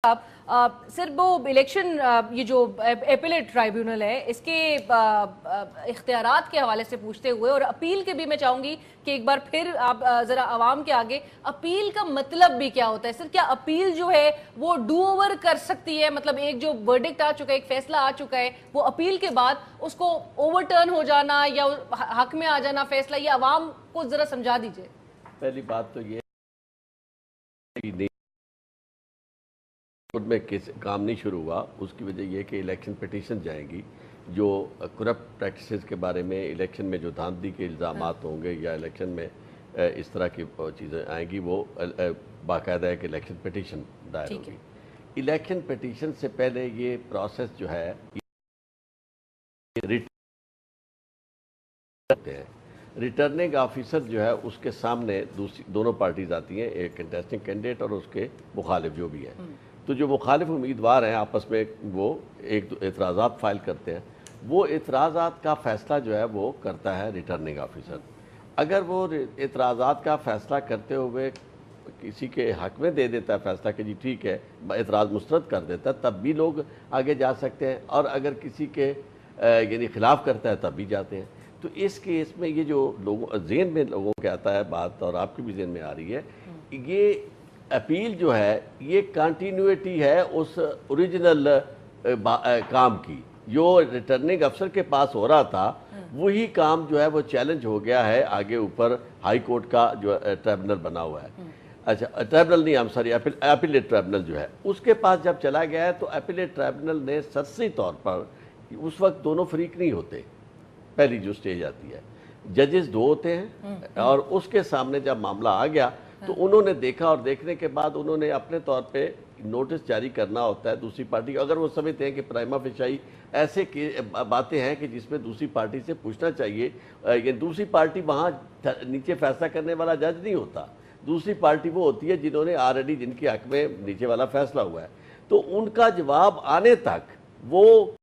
Sir वो election ये जो एपेलेट ट्राइब्यूनल है इसके इख्तियारात के हवाले से पूछते हुए और अपील के भी मैं चाहूंगी कि एक बार फिर आप जरा आवाम के आगे अपील का मतलब भी क्या होता है सर। क्या अपील जो है वो डू ओवर कर सकती है, मतलब एक जो वर्डिक्ट आ चुका है, एक फैसला आ चुका है, वो अपील के बाद उसको ओवरटर्न हो जाना या हक में आ जाना फैसला, ये आवाम को जरा समझा दीजिए। पहली बात तो ये में काम नहीं शुरू हुआ, उसकी वजह यह कि इलेक्शन पिटीशन जाएंगी जो करप्ट प्रैक्टिसेस के बारे में, इलेक्शन में जो धांधली के इल्ज़ामात होंगे या इलेक्शन में इस तरह की चीज़ें आएंगी, वो बाकायदा एक इलेक्शन पिटीशन दायर होगी। इलेक्शन पिटीशन से पहले ये प्रोसेस जो है रिटर्निंग ऑफिसर जो है उसके सामने दोनों पार्टीज आती हैं, एक कंटेस्टिंग कैंडिडेट और उसके मुखालिफ जो भी है। तो जो मुखालिफ उम्मीदवार हैं आपस में वो एक एतराज़ात फाइल करते हैं, वो एतराज़ात का फ़ैसला जो है वो करता है रिटर्निंग ऑफिसर। अगर वो एतराज़ात का फ़ैसला करते हुए किसी के हक में दे देता है फ़ैसला कि जी ठीक है, एतराज़ मुस्तरद कर देता है, तब भी लोग आगे जा सकते हैं, और अगर किसी के यानी ख़िलाफ़ करता है तब भी जाते हैं। तो इस केस में ये जो लोगों ज़हन में लोगों के आता है बात, और आपकी भी ज़हन में आ रही है, ये अपील जो है ये कंटिन्यूटी है उस ओरिजिनल काम की जो रिटर्निंग अफसर के पास हो रहा था। वही काम जो है वो चैलेंज हो गया है आगे ऊपर हाई कोर्ट का जो ट्राइब्यूनल बना हुआ है। अच्छा, ट्राइब्यूनल नहीं, सॉरी, अपीलेट ट्राइब्यूनल जो है उसके पास जब चला गया है, तो अपीलेट ट्राइब्यूनल ने सरसरी तौर पर, उस वक्त दोनों फरीक नहीं होते, पहली जो स्टेज आती है जजेस दो होते हैं, और उसके सामने जब मामला आ गया तो उन्होंने देखा, और देखने के बाद उन्होंने अपने तौर पे नोटिस जारी करना होता है दूसरी पार्टी, अगर वो समझते हैं कि प्राइमा फेशियाई ऐसे बातें हैं कि जिसमें दूसरी पार्टी से पूछना चाहिए। ये दूसरी पार्टी वहाँ नीचे फैसला करने वाला जज नहीं होता, दूसरी पार्टी वो होती है जिन्होंने ऑलरेडी जिनके हक में नीचे वाला फैसला हुआ है। तो उनका जवाब आने तक वो